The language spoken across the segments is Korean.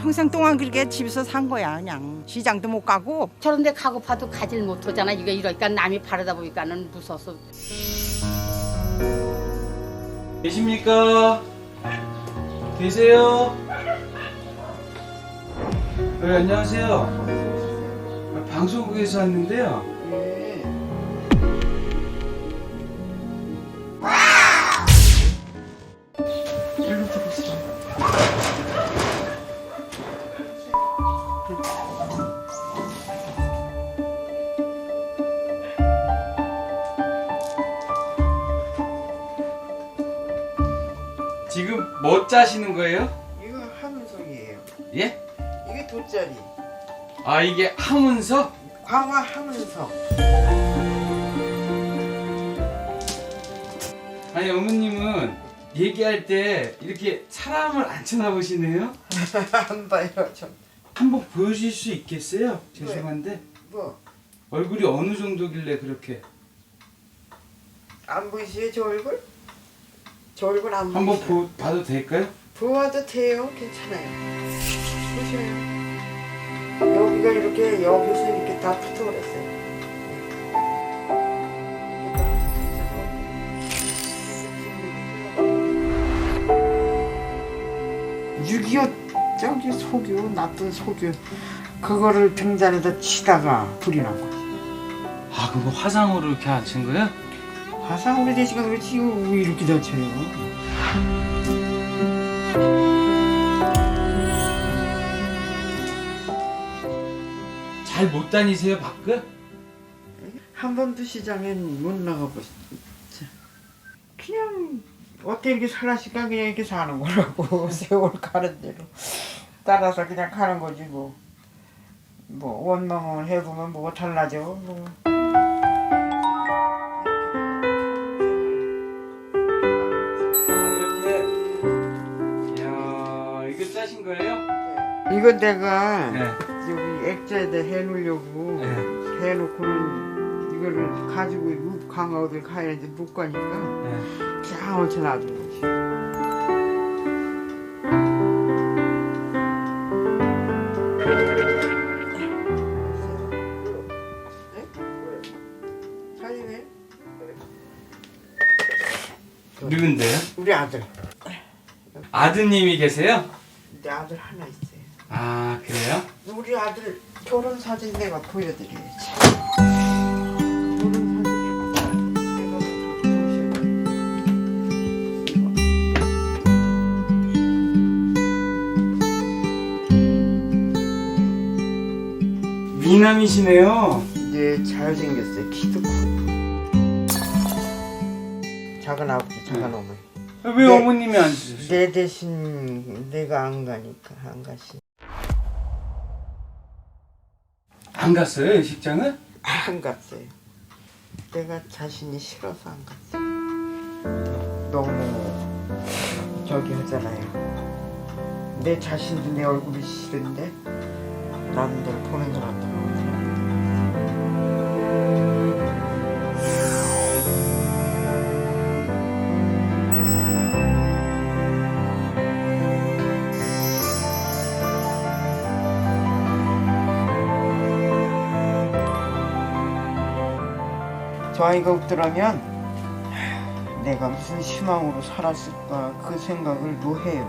평생 동안 그렇게 집에서 산 거야. 그냥 시장도 못 가고. 저런 데 가고 봐도 가질 못하잖아. 이게 이러니까 남이 바르다 보니까는 무서워서. 계십니까? 계세요? 네, 안녕하세요. 방송국에서 왔는데요. 지금 뭐 짜시는 거예요? 이거 함은석이에요. 예? 이게 돗자리. 아, 이게 함은서? 광화 함은석. 아니, 어머님은 얘기할 때 이렇게 사람을 안 쳐다보시네요? 안 봐요, 좀. 한번 보여주실 수 있겠어요? 죄송한데 뭐, 얼굴이 어느 정도길래 그렇게. 안 보이세요, 저 얼굴? 저 얼굴 안 한번 보이세요? 봐도 될까요? 보아도 돼요, 괜찮아요. 보셔요. 여기가 이렇게, 여기서 이렇게 다 붙어 그랬어요. 6.25 저기 소교, 나쁜 소교 그거를 등잔에다 치다가 불이 난 거지. 아, 그거 화상으로 이렇게 안 친 거예요? 화상으로 되시가 그렇지 이거 왜 이렇게 다쳐요? 잘 못 다니세요, 밖을? 한 번도 시장엔 못 나가보시죠. 그냥 어떻게 이렇게 살라니까 그냥 이렇게 사는 거라고. 세월 가는 대로 따라서 그냥 가는 거지 뭐. 뭐 원망을 해보면 뭐가 달라져 뭐. 이야, 이거 짜신 거예요? 이거 내가 네. 여기 액자에다 해놓으려고 네. 해놓고는 이거를 가지고 강화 어딜 가야지 못 가니까 네. 그냥 얹혀 놔둔 거지. 사진에 누군데요? 우리 아들. 아드님이 계세요? 내 아들 하나 있어요. 아, 그래요? 우리 아들 결혼 사진 내가 보여드려야지. 결혼 사진 내가 미남이시네요. 네, 잘생겼어요. 키도 크고. 작은 아버지, 작은 어머니. 왜 네. 어머님이 안 주셨어요? 내 대신 내가 안 가니까 안 가시. 안 갔어요, 식장은? 안 갔어요. 내가 자신이 싫어서 안 갔어요. 너무 저기 하잖아요. 내 자신도 내 얼굴이 싫은데 남들 보는 것 같더라고. 저 아이가 없더라면 내가 무슨 희망으로 살았을까 그 생각을 뭐 해요.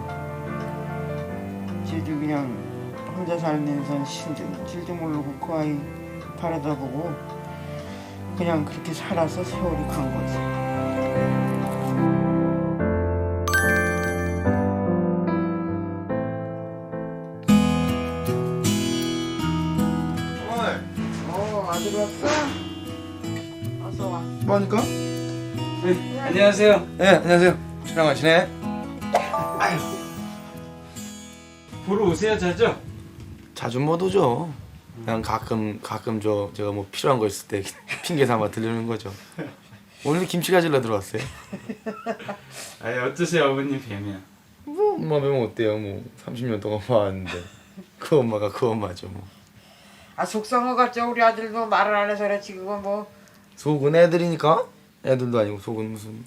쟤도 그냥 혼자 살면서 줄도 모르고 그 아이 바라다보고 그냥 그렇게 살아서 세월이 간 거지. 아들 왔어? 어서 와. 뭐하니까? 네, 안녕하세요. 네, 안녕하세요. 촬영하시네. 보러 오세요, 자주? 자주 못 오죠. 그냥 가끔 제가 뭐 필요한 거 있을 때 핑계 삼아 들르는 거죠. 오늘 김치 가지러 들어왔어요. 아니, 어떠세요, 어머님 뵈면? 뭐 엄마 뵈면 어때요? 뭐 30년 동안 봐왔는데 그 엄마가 그 엄마죠 뭐. 아 속상해 갔죠. 우리 아들도 말을 안 해서 그렇지 그거 뭐. 속은 애들이니까 애들도 아니고 속은 무슨.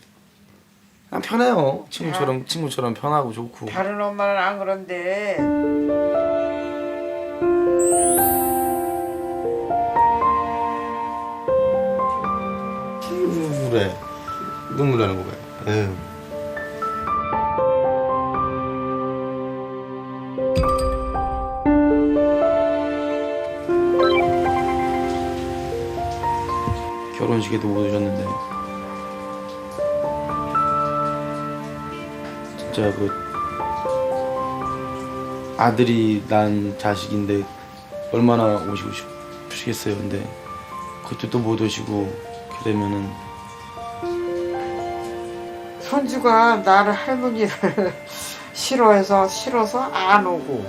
그냥 편해요. 친구처럼 편하고 좋고. 다른 엄마는 안 그런데 결혼식에도 못 오셨는데 진짜 그 아들이 난 자식인데 얼마나 오시고 싶으시겠어요. 근데 그때 또 못 오시고 그러면은 손주가 나를 할머니를 싫어서 안 오고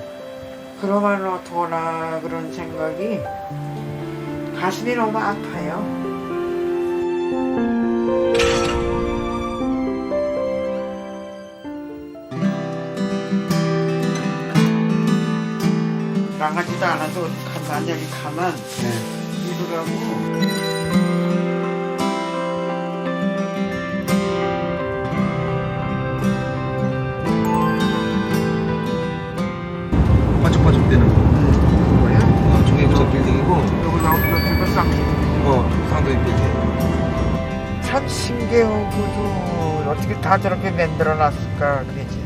그러면 어떡하나 그런 생각이 가슴이 너무 아파요. 나가지도 않아도 만약에 가면 이러라고. 반짝반짝 되는 거. 뭐야? 중계구석 빌딩이고, 여기 나오고 쌍둥이. 상도인 빌딩. 참 신기하고도 어떻게 다 저렇게 만들어 놨을까 그러지.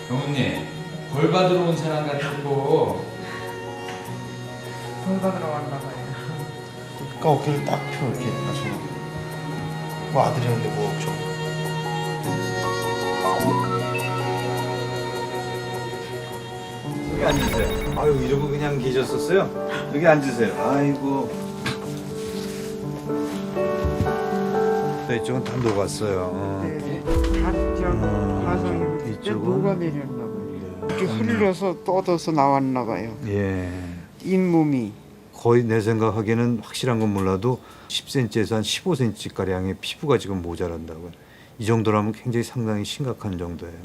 어머니 벌 받으러 온 사람 같았고 돈 받으러 왔나 봐요. 그러니까 어깨를 딱 펴 이렇게 가서 뭐 아들이었는데 뭐 좀. 여기 앉으세요. 아유, 이러고 그냥 계셨었어요? 여기 앉으세요. 아이고. 또 이쪽은 다 녹았어요. 네. 단전 화성이 이쪽은? 녹아내렸나 봐요. 이렇게 흘러서 떠져서 나왔나 봐요. 예. 잇몸이. 거의 내 생각하기에는 확실한 건 몰라도 10cm에서 한 15cm 가량의 피부가 지금 모자란다고요. 이 정도라면 굉장히 상당히 심각한 정도예요.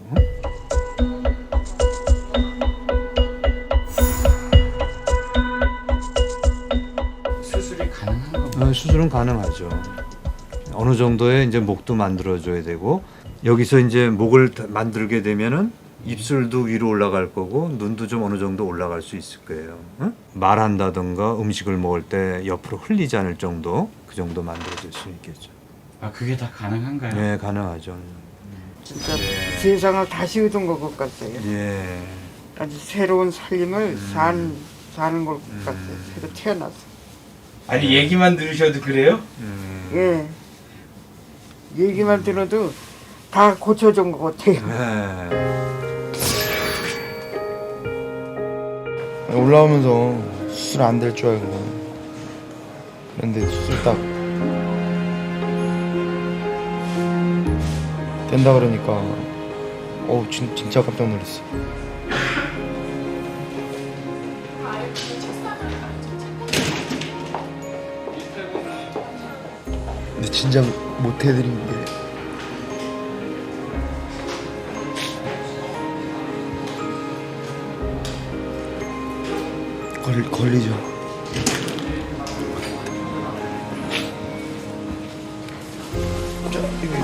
수술이 가능한 건가요? 수술은 가능하죠. 어느 정도의 이제 목도 만들어줘야 되고 여기서 이제 목을 만들게 되면은 입술도 위로 올라갈 거고 눈도 좀 어느 정도 올라갈 수 있을 거예요. 응? 말한다든가 음식을 먹을 때 옆으로 흘리지 않을 정도 그 정도 만들어줄 수 있겠죠. 아 그게 다 가능한가요? 네, 가능하죠. 진짜 세상을 다시 얻은 것 같아요. 예. 아주 새로운 살림을 사는 것 같아요. 새로 태어나서. 아니 얘기만 들으셔도 그래요? 예. 얘기만 들어도 다 고쳐준 것 같아요. 네. 올라오면서 수술 안 될 줄 알고 그런데 수술 딱 된다 그러니까 진짜 깜짝 놀랐어. 근데 진짜 못 해드린 게 걸리죠. 이거.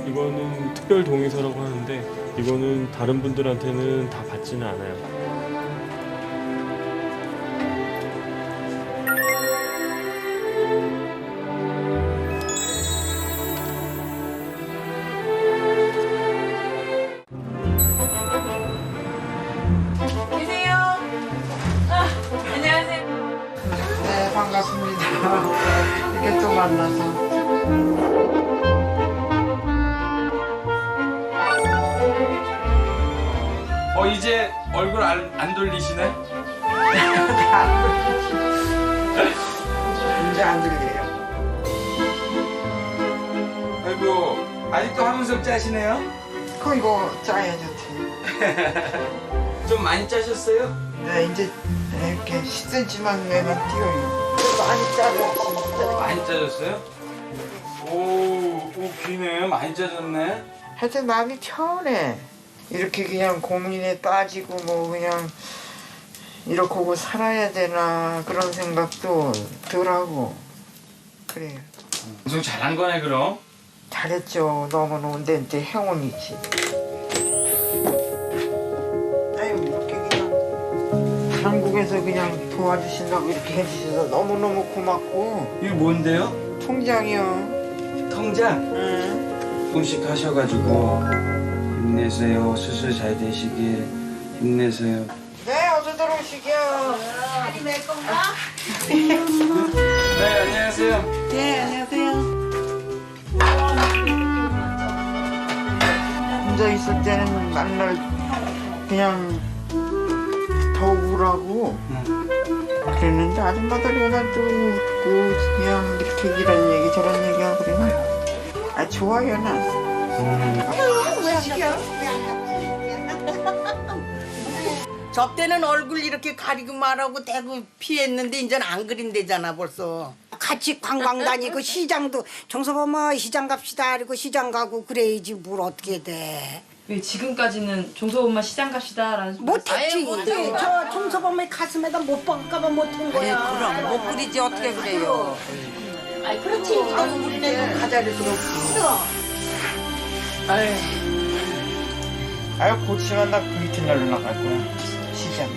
이거는 특별 동의서라고 하는데 이거는 다른 분들한테는 다 받지는 않아요. 네, 반갑습니다. 이렇게 또 만나서. 이제 얼굴 안 돌리시네? 이제 안 들려요. 아이고 아직도 한문석 짜시네요? 그럼 이거 짜야죠. 좀 많이 짜셨어요? 네, 이제 이렇게 10cm만 내면 띄어요. 많이 짜요, 진짜. 많이 짜졌어요? 오 기네 많이 짜졌네. 하여튼 마음이 편해. 이렇게 그냥 고민에 빠지고 뭐 그냥 이렇게 하고 살아야 되나 그런 생각도 덜하고 그래요. 방송 잘한 거네 그럼. 잘했죠. 너무너무 내한테 행운이지. 아유 이렇게 그냥 한국에서 그냥 도와주신다고 이렇게 해주셔서 너무너무 고맙고. 이게 뭔데요? 통장이요. 통장. 응. 조금씩 하셔가지고 힘내세요. 수술 잘 되시길 힘내세요. 네 어서 들어오시게요. 네 안녕하세요. 네, 안녕하세요. 혼자 있을 때는 맨날 그냥 더 우울하고 그랬는데 아줌마들이 오늘 또 웃고 그냥 이렇게 이런 얘기 저런 얘기하고 그러면 아 좋아요 난. 저 때는 얼굴 이렇게 가리고 말하고 대고 피했는데 이제는 안 그린대잖아 벌써. 같이 관광 다니고 시장도 정서보면 시장 갑시다 그리고 시장 가고 그래야지 뭘 어떻게 돼. 왜 지금까지는 종서엄마 시장 갑시다라는 못했지. 저 정서보면 가슴에다 못 박을까봐 못한 거야. 그럼 못 그리지 어떻게 그래요. 아이 그렇지. 아유 우리 애도 가자 그래서 아유 고치면 나 그 이튿날로 나갈 거야 시장.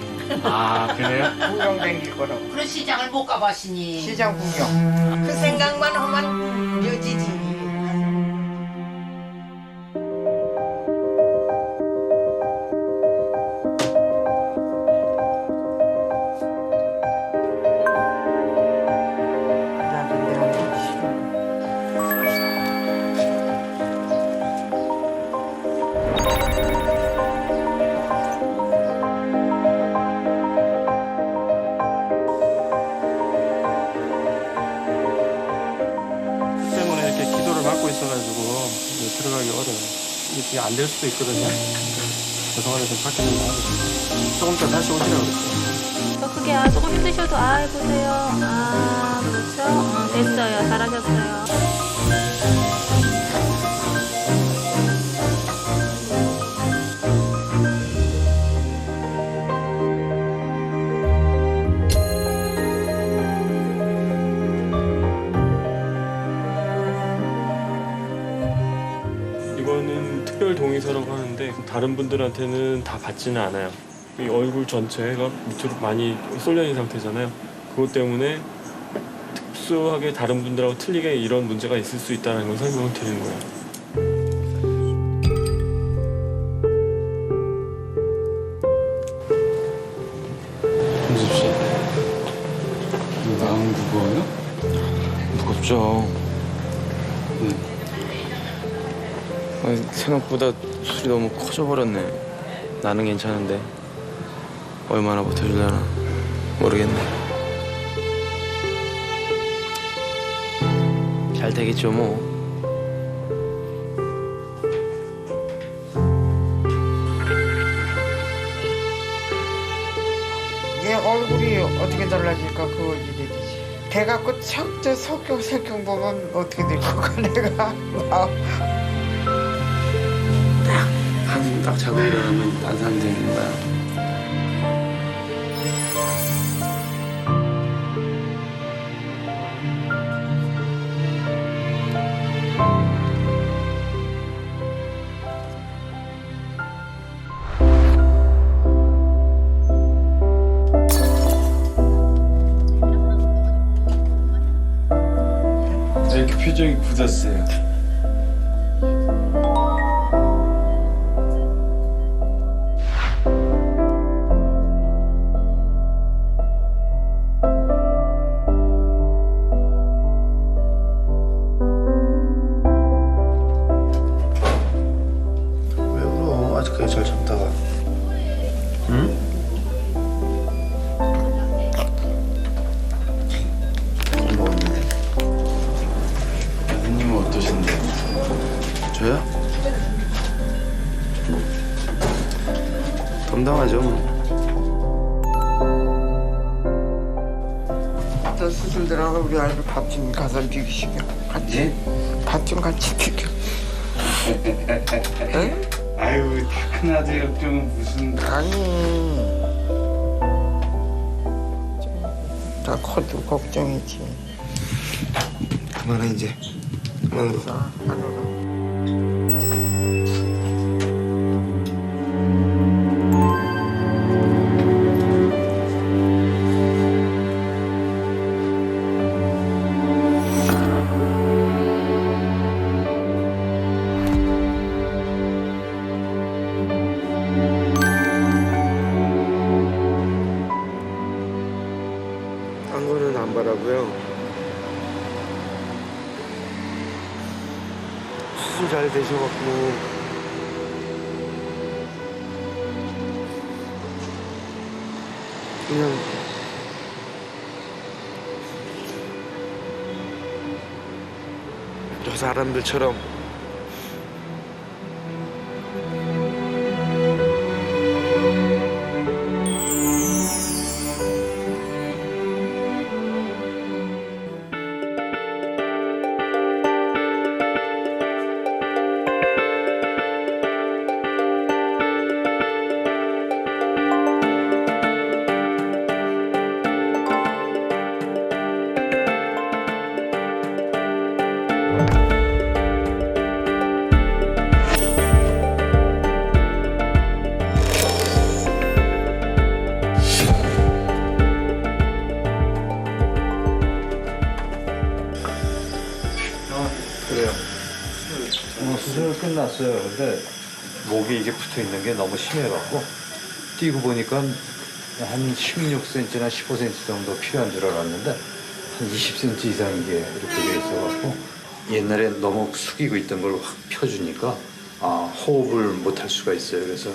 아 그래요? 구경 댕길 거라고. 그런 시장을 못 가봤으니 시장 구경. 그 생각만 하면 여지지. 나도 내가 좀 싫어. 때문에 이렇게 기도를 받고 있어가지고 이제 들어가기 어려워요. 이게 안 될 수도 있거든요. 죄송하게 좀 밖에 좀 나가고 조금 더 다시 오시라고 그랬어요. 그게 조금 힘드셔도 보세요. 그렇죠. 됐어요. 잘하셨어요. 이거는 특별 동의서라고 하는데 다른 분들한테는 다 받지는 않아요. 이 얼굴 전체가 밑으로 많이 쏠려 있는 상태잖아요. 그것 때문에 특수하게 다른 분들하고 틀리게 이런 문제가 있을 수 있다는 걸 설명을 드리는 거예요. 현섭 씨, 마음 무거워요? 무겁죠. 아니, 생각보다 술이 너무 커져버렸네. 나는 괜찮은데 얼마나 버텨주려나 모르겠네. 잘 되겠죠 뭐. 얘 얼굴이 어떻게 달라질까 그거 기대되지. 배 갖고 저 성격 보면 어떻게 될 거가 내가. 한숨 딱 자고 일어나면 딴 사람 되는 거야. 이렇게 표정이 굳었어요. 왜 울어? 아직까지 잘 참다가. 응? 안 먹었는데. 아드님은 어떠신데? 저요? 담당하죠 뭐. 저 수술 들어가 우리 아이들 밥 좀 가서 먹이시게 같이. 밥 좀 같이 드려. 응? 아유, 다 큰아들 걱정은 무슨. 아니 다 커도 걱정이지. 그만해 이제. 그만 울어. 하늘아. 딴 거는 안 바라고요. 수술 잘 되셔갖고 그냥 저 사람들처럼 그래요. 수술은 끝났어요. 근데 목에 이게 붙어 있는 게 너무 심해갖고 뛰고 보니까 한 16cm나 15cm 정도 필요한 줄 알았는데 한 20cm 이상 이게 이렇게 돼 있어갖고 옛날에 너무 숙이고 있던 걸 확 펴주니까 호흡을 못 할 수가 있어요. 그래서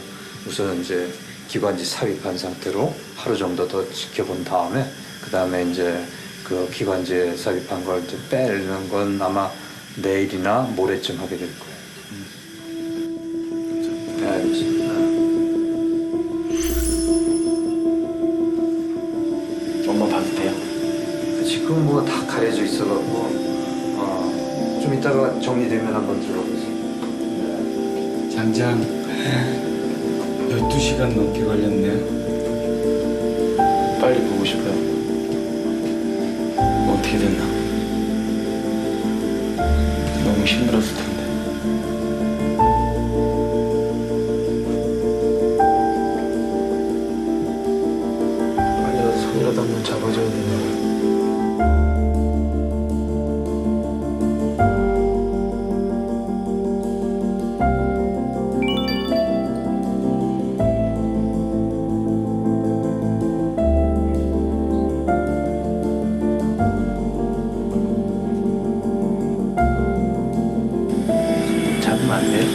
우선 이제 기관지 삽입한 상태로 하루 정도 더 지켜본 다음에 그 다음에 이제 그 기관지에 삽입한 걸 이제 빼는 건 아마 내일이나 모레쯤 하게 될 거예요. 엄마 봐도 돼요? 지금 뭐 다 가려져 있어갖고 좀 이따가 정리되면 한번 들어보세요. 장장 12시간 넘게 걸렸네요. 빨리 보고 싶어요. 어떻게 됐나? 너무 힘들었을 텐데. 빨리 가서 손이라도 한번 잡아줘야 되냐. 잡으면 안 돼요?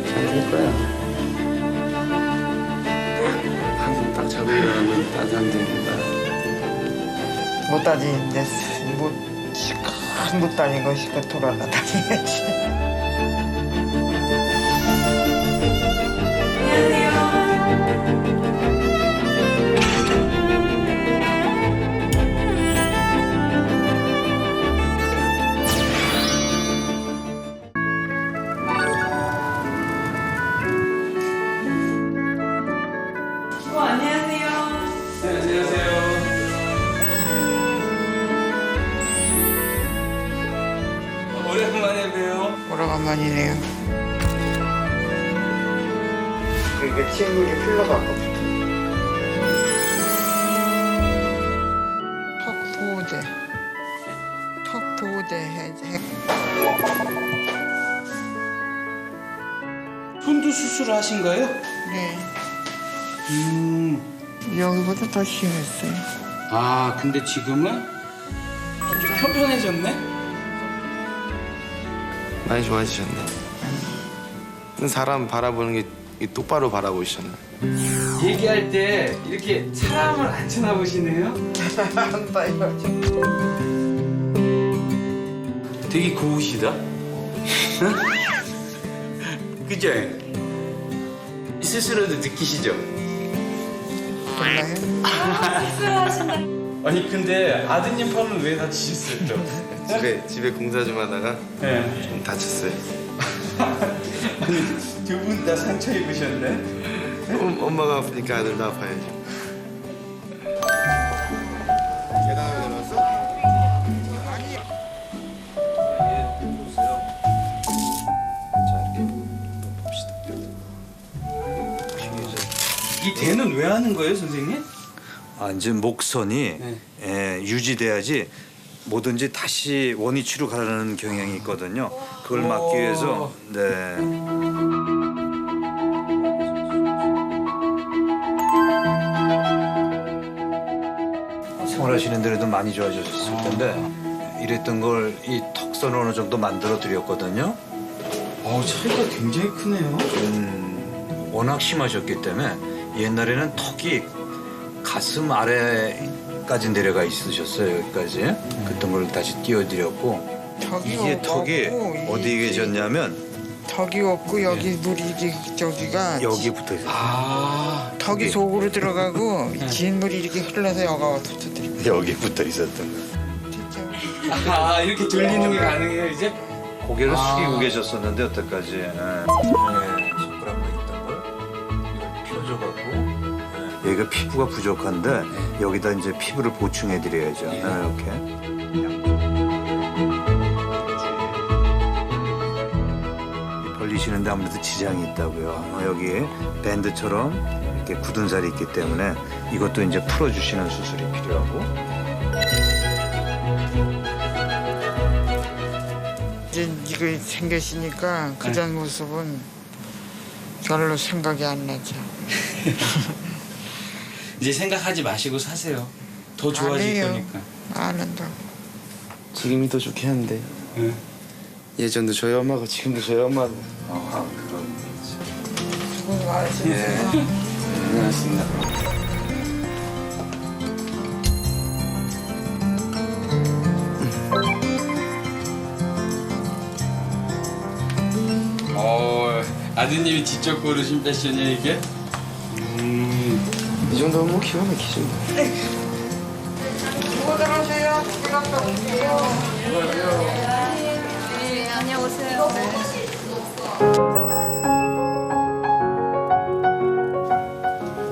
잘 될 거야. 한숨 딱 자고 일어나면 딴 사람 되는 거야. 못 다니는데 못 다니고 싶어 돌아다녀야지. 오랜만에 봬요. 오래간만이네요. 이게 친구이 필러갖고 턱 보호대 해야지. 손도 수술하신 거예요? 네. 여기보다 더 심했어요. 아, 근데 지금은 좀 편편해졌네? 많이 좋아지셨네. 사람 바라보는 게 똑바로 바라보시잖아요. 얘기할 때 이렇게 사람을 안 쳐다보시네요? 안 봐요. 되게 고우시다? 그죠? 스스로도 느끼시죠? 몰라요. 아니 근데 아드님 팔은 왜 다치셨어요? 집에 공사 좀 하다가 네. 좀 다쳤어요. 아니 두 분 다 상처 입으셨네. 엄마가 아프니까 아들도 아파야죠. 계단을 내려왔어? 이 대는 왜 하는 거예요, 선생님? 아, 이제 목선이 유지돼야지 뭐든지 다시 원위치로 가라는 경향이 있거든요. 그걸 막기 위해서 생활하시는 데도 많이 좋아졌을 텐데 이랬던 걸 이 턱선을 어느 정도 만들어 드렸거든요. 차이가 굉장히 크네요. 워낙 심하셨기 때문에 옛날에는 턱이 가슴 아래까지 내려가 있으셨어요. 여기까지. 그랬던 걸 다시 띄워드렸고 이게 턱이 어디에 계셨냐면 턱이 없고 여기 물이 저기가 여기 붙어 있어요. 턱이 속으로 들어가고 긴 물이 이렇게 흘러서 여가 터뜨리고 여기 붙어 있었던 거. 이렇게 돌리는 게 가능해요, 이제? 고개를 숙이고 계셨었는데 여태까지 손가락만 있던 걸 이걸 펴줘갖고 여기가 피부가 부족한데 여기다 이제 피부를 보충해 드려야죠. 이렇게 벌리시는데 아무래도 지장이 있다고요. 여기 밴드처럼 이렇게 굳은 살이 있기 때문에 이것도 이제 풀어주시는 수술이 필요하고. 이제 이거 생겼으니까 그전 모습은 별로 생각이 안 나죠. 이제 생각하지 마시고 사세요. 더 좋아질 안 해요. 거니까. 안 한다고. 지금이 더 좋긴 한데 예전도 저희 엄마고 지금도 저희 엄마고. 수고 많으셨어요. 고맙습니다. 아드님이 직접 고르신 패션이야 이게? 이 정도면 뭐 기가 막히죠. 수고 들어오세요. 수고하세요. 네, 다녀오세요.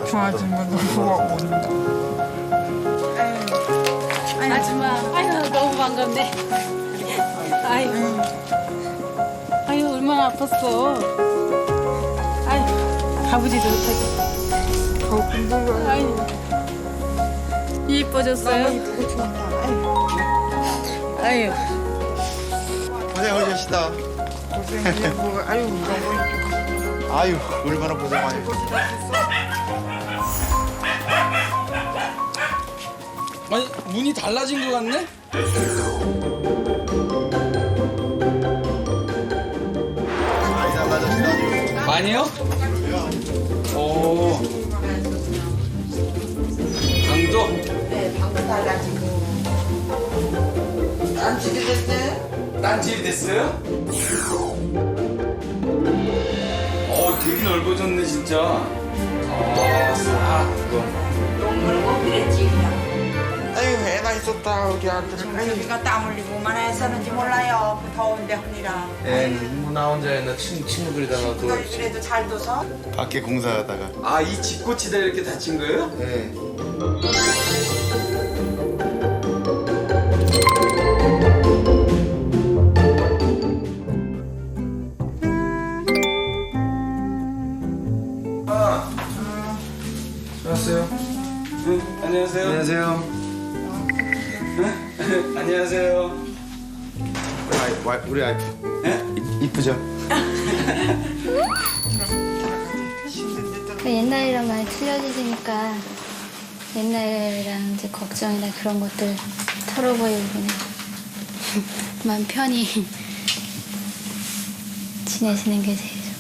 좋아지면 너무 온다. 아줌마, 아유 너무 반갑네. 아유, 아유 얼마나 아팠어. 아유 가보지도 못하게. 더 힘들어요. 아유 이뻐졌어요. 이쁘고 좋다. 아유. 고생하셨다. 고생이 뭐 아유 너무 아유, 얼마나 고생 많이 했어. 아니 눈이 달라진 것 같네? 많이 달라졌다. 많이요? 오. 방도? 네, 방도 달라지고. 딴집이 됐어요? 딴집이 됐어요? 되게 넓어졌네 진짜. 아유 애가 있었다 우리 아들은. 우리가 땀 흘리고 얼마나 애쓰는지 몰라요. 그 더운데 허리랑. 나 혼자였나 친구들이다가 또 그래도 잘 둬서. 밖에 공사하다가. 이 집꽃이다 이렇게 다친 거예요? 네. 수고하세요. 안녕하세요. 안녕하세요. 안녕하세요. 우리 아이프. 이쁘죠? 옛날이랑 많이 틀려지시니까 옛날이랑 이제 걱정이나 그런 것들 털어버리고 그냥 마음 편히 지내시는 게 제일 좋아요.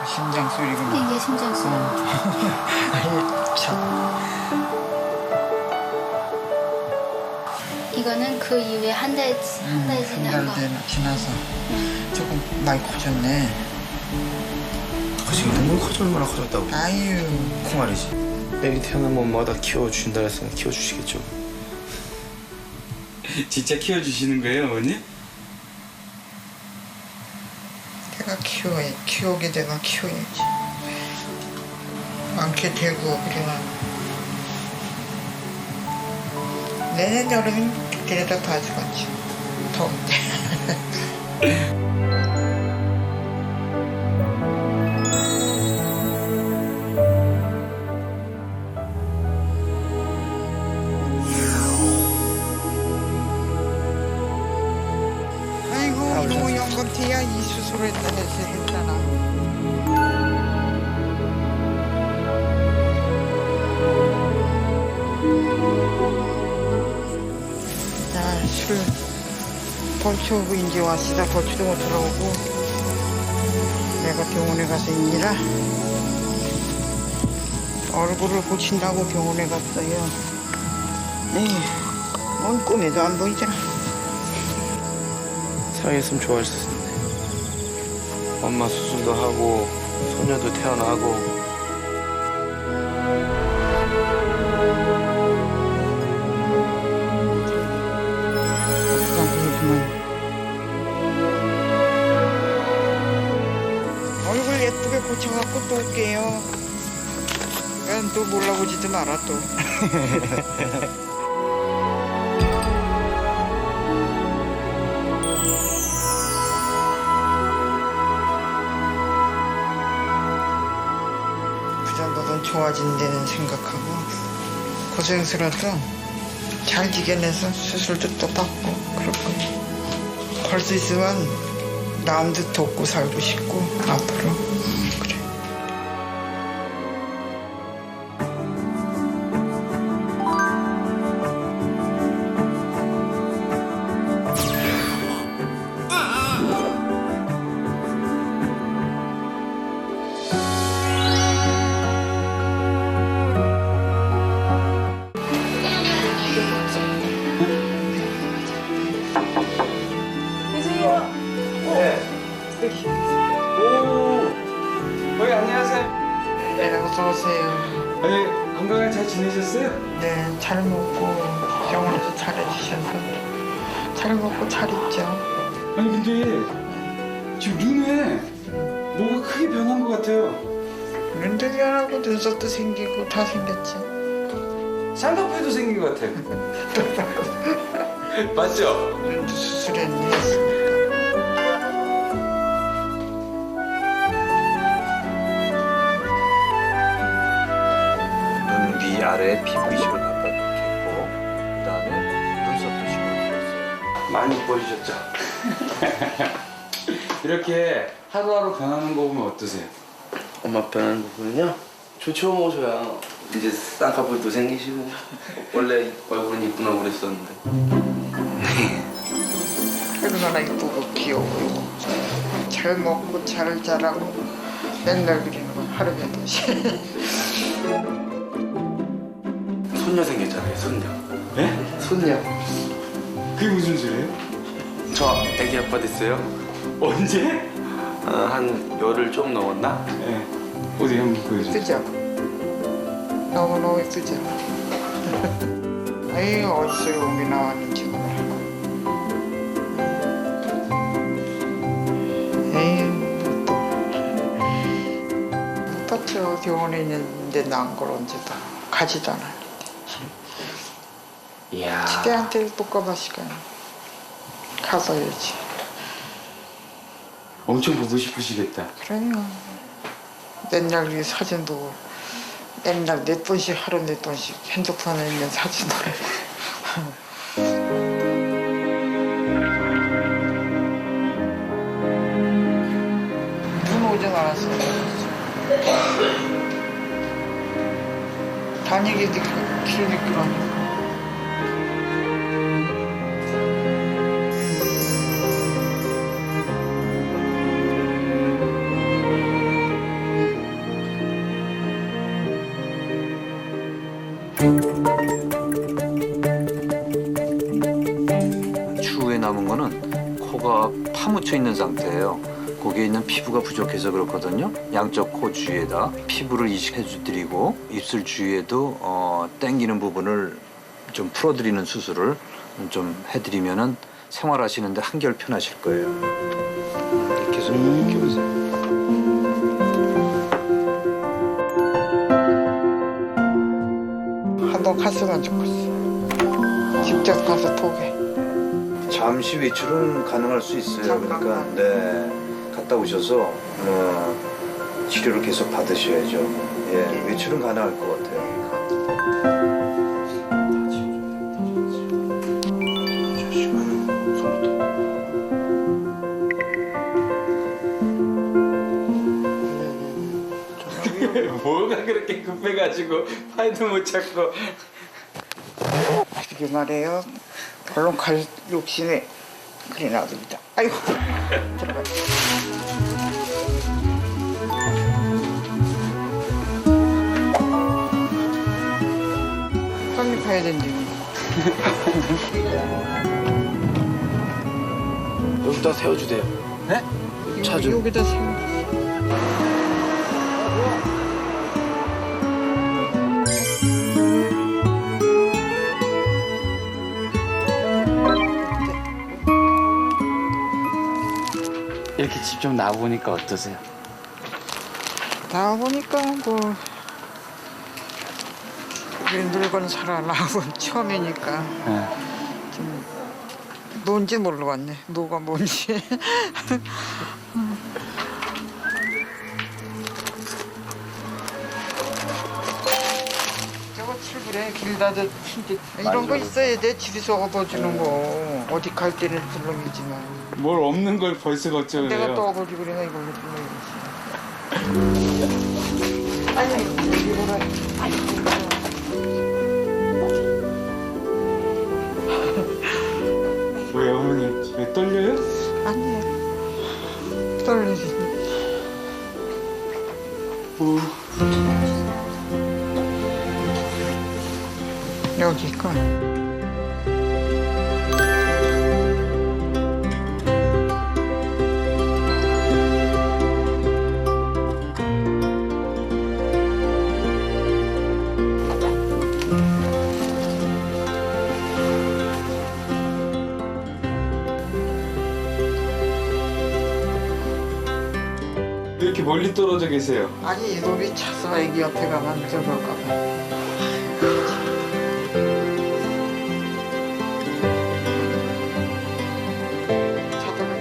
심장 소리가. 이게 심장 소리. 아유 참. 한 달 지나고. 지나서 조금 많이 커졌네. 지금 너무 커져 얼마나 커졌다고. 아유. 콩알이지. 애기 태어나면 엄마가 다 키워주신다 했으면 키워주시겠죠. 진짜 키워주시는 거예요, 어머니? 내가 키우게 되면 키워야지. 많게 되고 그래야. 내년 여름엔 걔네들 다 죽었지. 더운데. 아이고 너무 영감태야 이 수술을 했잖아. 술 벌초고 이제 왔시다. 벌초도 못 들어오고 내가 병원에 가서 있니라 얼굴을 고친다고 병원에 갔어요. 뭔 꿈에도 안 보이잖아. 살아있으면 좋아했을 텐데. 엄마 수술도 하고 소녀도 태어나고. 얼굴 예쁘게 고쳐갖고 또 올게요. 난 또 몰라보지도 마라 또. 그전보단 좋아진 데는 생각하고 고생스러워도 잘 지겨내서 수술도 또 받고 그럴 거야. 걸 수 있으면 남도 돕고 살고 싶고 앞으로 그래. 어이, 안녕하세요. 네, 어서 오세요. 어이, 건강하게 잘 지내셨어요? 네, 잘 먹고 병원에서 잘해주셔서 잘 먹고 잘 있죠. 아니 근데 지금 눈에 뭐가 크게 변한 것 같아요. 눈도 변하고 눈썹도 생기고 다 생겼지. 쌍꺼풀도 생긴 것 같아요. 맞죠? 눈도 수술했네. 눈 위 아래 피부 이식을 갖다 했고 그다음에 눈썹도 심어드렸어요. 많이 이뻐지셨죠? 이렇게 하루하루 변하는 거 보면 어떠세요? 엄마 변하는 거 보면요. 좋죠, 저야. 이제 쌍꺼풀도 생기시고 원래 얼굴은 이쁘나 그랬었는데. 얼마나 이쁘고 귀여워. 잘 먹고 잘 자라고 맨날 그리는 거 하루 몇 번씩. 손녀 생겼잖아요, 손녀. 네? 손녀. 그게 무슨 소리예요? 저 애기 아빠 됐어요. 언제? 한 열흘 좀 넘었나? 네. 어디 한번 보여주세요. 뜨죠? 너무너무 예쁘죠? 아이 어디서 여기 나왔는지 몰라. 에이 못 봤죠. 병원에 있는데 난 걸 언제 다 가지도 않았는데. 이야. 시대한테 못 가봤으니까 가봐야지. 엄청 보고 싶으시겠다. 그래요. 맨날 이 사진 보고 맨날 몇 번씩 하루 몇 번씩 핸드폰에 있는 사진 보래. 눈 오지 않았어요. 다니기도 길 미끄러니까. 남은 거는 코가 파묻혀 있는 상태예요. 거기에 있는 피부가 부족해서 그렇거든요. 양쪽 코 주위에다 피부를 이식해 드리고 입술 주위에도 당기는 부분을 좀 풀어드리는 수술을 좀 해드리면은 생활하시는데 한결 편하실 거예요. 이렇게 해서 이렇게 보세요. 한번 갔으면 좋겠어. 직접 가서 보게. 잠시 외출은 가능할 수 있어요. 그러니까 네, 갔다 오셔서 치료를 계속 받으셔야죠. 예, 외출은 가능할 것 같아요. 뭐가 그렇게 급해가지고 팔도 못 찾고. 그게 말이에요. 얼른 갈 욕심에 그래 놔둡니다. 아이고. 잠깐만. 빨리 가야 된대. 여기다 세워주세요. 네? 차 좀. 여기다 세워. 이렇게 직접 나보니까 어떠세요? 나와보니까 뭐 우리 늙은 살아나고 처음이니까 좀 뭔지 모르겠네. 뭐가 뭔지. 저거 칠불에 길다도 이런 거 있어야 돼. 집에서 업어주는 거. 어디 갈 때는 불렁이지만. 뭘 없는 걸 벌써 걱정을 내가 해요. 또 업어주고 그러나 이걸로 불렁이지. 아니 이거라. 왜 어머니 왜 떨려요? 아니에요. 떨리지. 여기 거. 왜 이렇게 멀리 떨어져 계세요? 아니 여기 차서 애기 옆에 가면 들어갈까 봐. 자다가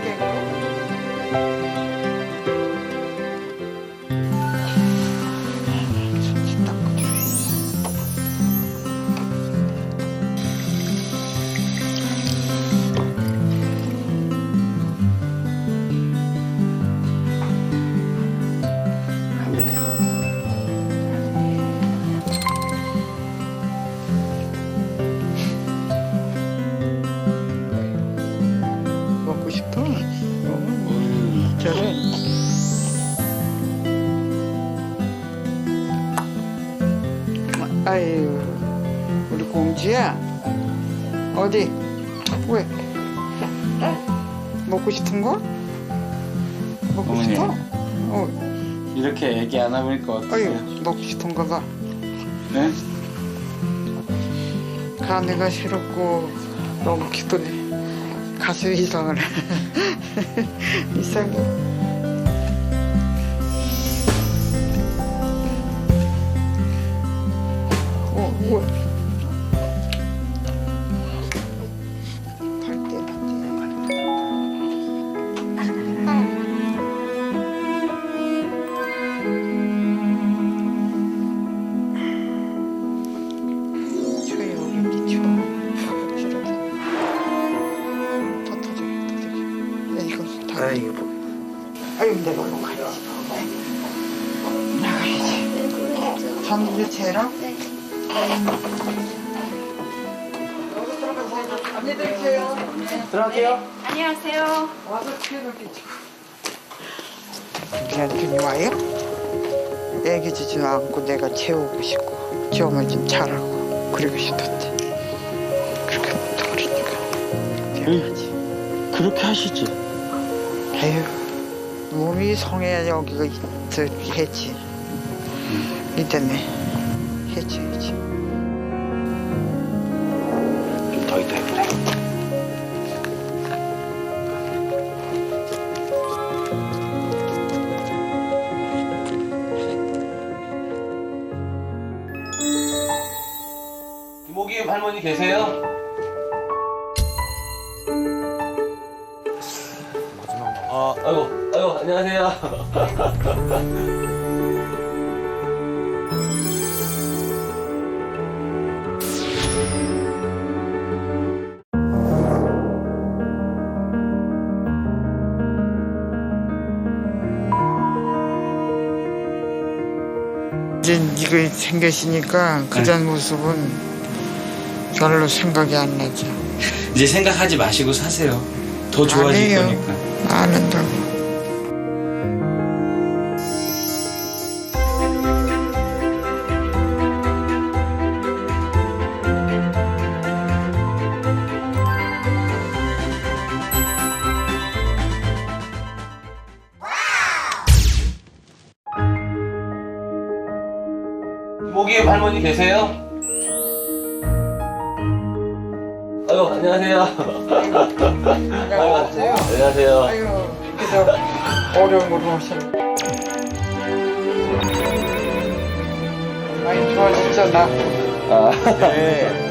먹고 싶어? 저는 아유 우리 공주야 어디 왜 먹고 싶은 거? 먹고 어머니. 싶어? 이렇게 얘기 안 해보니까 아유 어떠세요? 먹고 싶은 거가 네? 가내가 싫었고 너무 기쁘네. 가슴 이상을 이상해. 아유 내가 얼른 가야지. 나가야지. 전기를 재라. 안녕히 계세요. 들어갈게요. 안녕하세요. 와서 피해놓게 걔한테 와요? 애기 주지 않고 내가 재우고 싶고 지엄을 좀 잘하고 그러고 싶었지. 그렇게 또 그러니까 내가 하지. 그렇게 하시지. 에휴, 몸이 성해야 여기가 했지. 이 때문에 했지. 좀 더 있다 그래. 이모김 할머니 계세요? 아이고 안녕하세요. 이제 이거 생겼으니까 그전 모습은 별로 생각이 안 나죠. 이제 생각하지 마시고 사세요. 더 좋아질 아니에요. 거니까. 안 한다고. 이모김 할머니 계세요? 아이고 안녕하세요. 안녕하세요. 아유, 그저 어려운 걸로 오셨네. 많이 좋아지잖아. 네.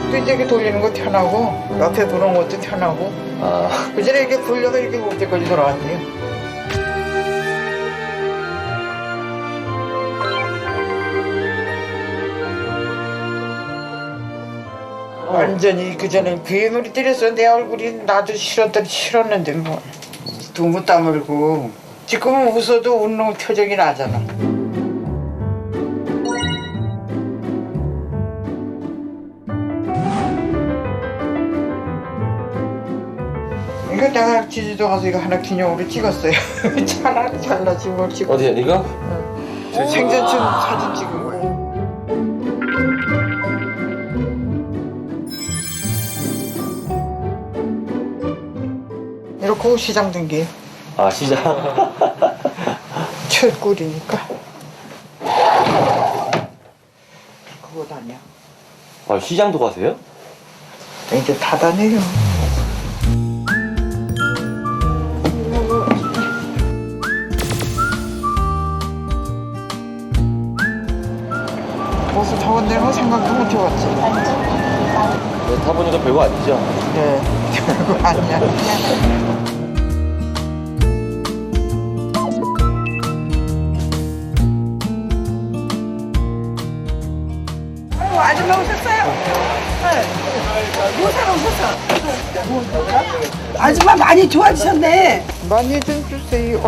또 이제 돌리는 거 편하고 옆에 보는 것도 편하고 그전에 이렇게 굴려서 이렇게 올 때까지 돌아왔네요. 완전히 그전에 괴물이 때렸어. 내 얼굴이 나도 싫었는데 뭐 두무 따물고 지금은 웃어도 웃는 표정이 나잖아. 이거 내가 제주도 가서 이거 하나 기념으로 찍었어요. 잘나지 뭘 찍어. 어디야 이거? 생전처럼 사진 찍은 거예요. 이렇게 시장 댕기. 아 시장. 철꿀이니까. 그거 다녀. 아 시장도 가세요? 이제 다 다녀요. 무슨 저건 내가 생각도 못 해봤지. 네, 타보니까 별거 아니죠? 네, 별거 아니야. 아이고, 아줌마 오셨어요? 네. 요새 오셨어. 아줌마 많이 좋아지셨네. 많이 좀 주세요.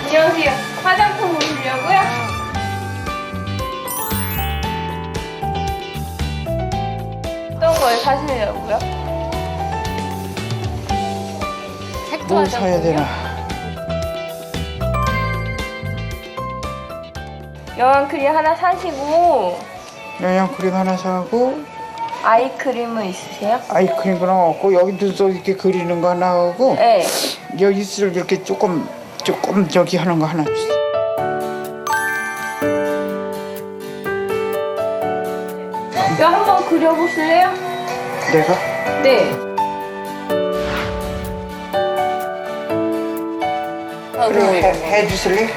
안녕하세요. 화장품 보시려고요? 어떤 걸 사시려고요? 팩트 뭘 사야 화장품이요? 되나? 영양크림 하나 사시고 영양크림 하나 사고 아이크림은 있으세요? 아이크림 하나 없고 여기 눈썹 이렇게 그리는 거 하나 하고 네. 여기 입술 이렇게 조금 저기 하는 거 하나 주세요. 이거 한번 그려보실래요? 내가? 네. 그래 해주실래?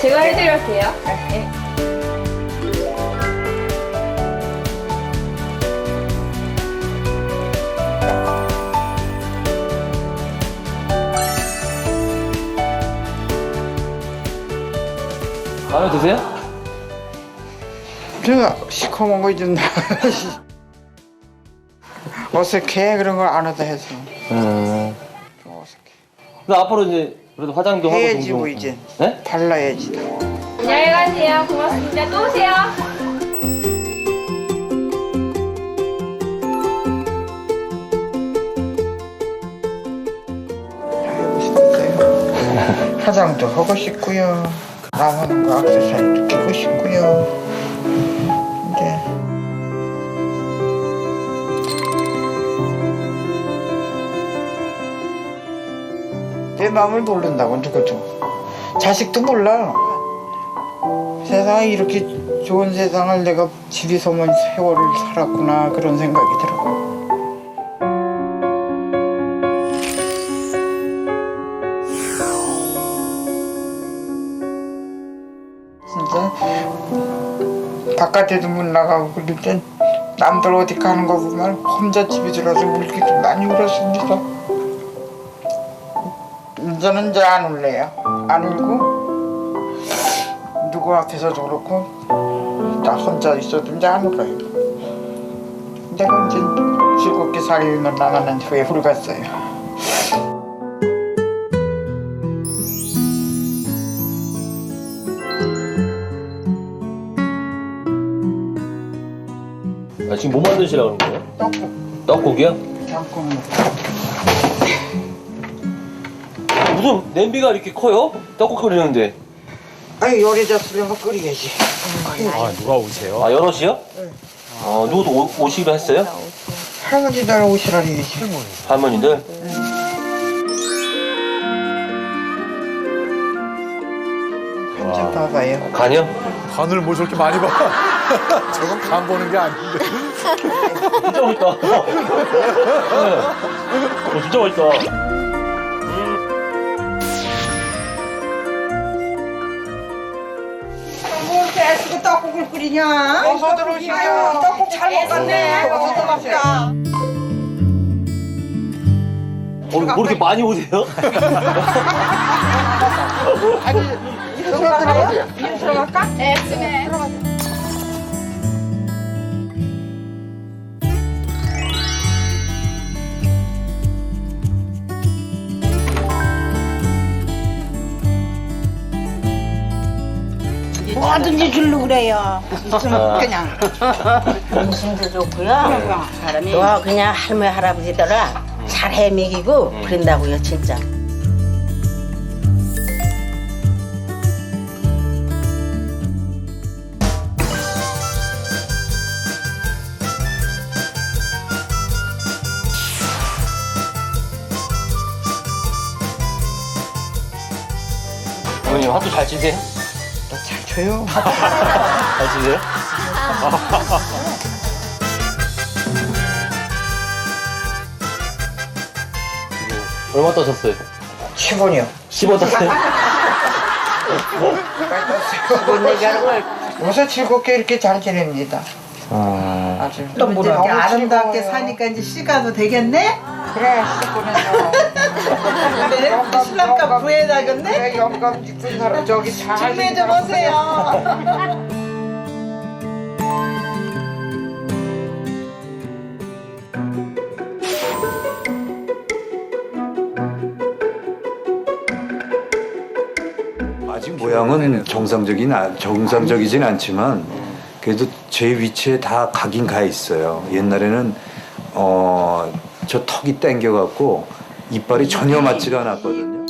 제가 해드릴게요. 네. 마음에 드세요? 제가 시커먼 거 좀 어색해 그런 걸 안 하다 해서. 좀 어색해. 근데 앞으로 이제 그래도 화장도 하고 해야지 종종. 뭐 이제. 네? 발라야지. 안녕히 가세요. 고맙습니다. 또 오세요. 화장도 하고 싶고요. 나오는 거 액세서리도 끼고 싶고요. 이제 내 마음을 모른다고 누구도. 자식도 몰라. 세상에 이렇게 좋은 세상을 내가 집에서만 세월을 살았구나 그런 생각이 들어. 진짜 바깥에도 못 나가고 그럴 땐 남들 어디 가는 거 보면 혼자 집에 들어서 울기도 많이 울었습니다. 이제는 이제 안 울래요. 안 울고 누구 앞에서도 그렇고 나 혼자 있어도 이제 안 울어요. 내가 이제 즐겁게 살면 나가는 후에 훌갔어요. 아, 지금 뭐 만드시려고 그런 거예요? 떡국. 떡국이요? 잠깐 무슨 냄비가 이렇게 커요? 떡국 끓이는데. 아니 요리자 쓰려면 끓여야지. 아 누가 오세요? 아 여럿이요? 네. 누구도 오시기로 했어요? 할머니들 오시라니 해야지. 할머니들? 좀 봐봐요. 간이요? 간을 뭐 저렇게 많이 봐. 저건 간 보는 게 아닌데. 진짜 맛있다. 네. 진짜 맛있다. 뭘 깨쓰고 떡국을 끓이냐? 어서 들어오시면 떡국 잘 먹었네. 어서 들어갑시다. 뭐 이렇게 많이 오세요? 들어가요? 이리 들어갈까? 네, 쯤에. 뭐든지 주려고 그래요. 있으면 그냥 인심도 좋고요. 사람이 너 그냥 할머니 할아버지들아 잘 해먹이고 그런다고요 진짜. 어머님 화투 잘 치세요? 잘 쳐요. 잘 치세요? 얼마 따셨어요? 10원이요. 10원 땄어요? 10원 내기하는 걸 요새 즐겁게 이렇게 잘 지냅니다. 아주 또 이렇게 아름답게 사니까 이제 시가도 되겠네? 그래 시끄러워. 근데 신랑감 구해야겠네? 그래 영감 깊은 사람 저기 잘 준비해 좀 오세요. 아직 모양은 정상적이진 않지만 그래도 제 위치에 다 가긴 가 있어요. 옛날에는 저 턱이 땡겨갖고 이빨이 전혀 맞지가 않았거든요.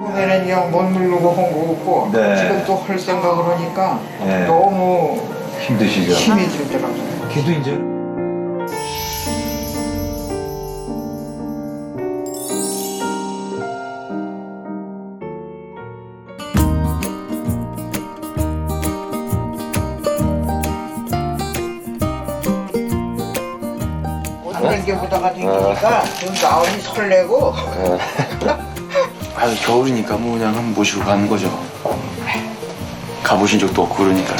처음에는 그냥 못 누르고 한 거고 네. 지금 또 할 생각을 하니까 네. 너무 힘드시죠? 힘이 들더라고요. 걔도 이제 땡겨보다가 땡기니까 좀 나오니 설레고 아유 겨울이니까 뭐 그냥 한번 모시고 가는 거죠. 가보신 적도 없고 그러니까.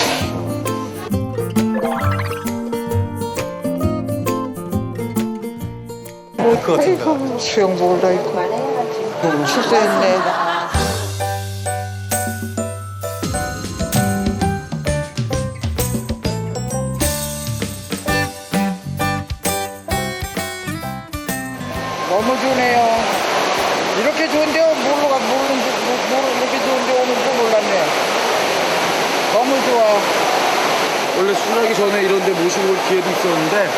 아이고 수영복을 입고 출세했네. 원래 수술하기 전에 이런 데 모시고 올 기회도 있었는데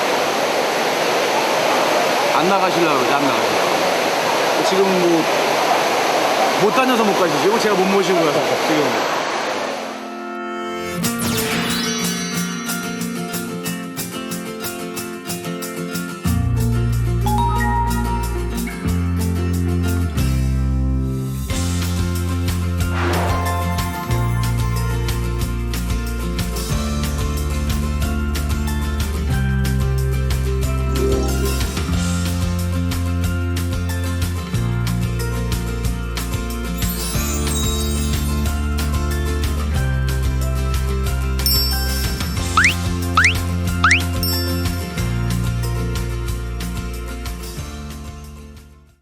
안 나가시려고 그러지, 안 나가시려고. 지금 뭐 못 다녀서 못 가시죠? 제가 못 모시고 가서 지금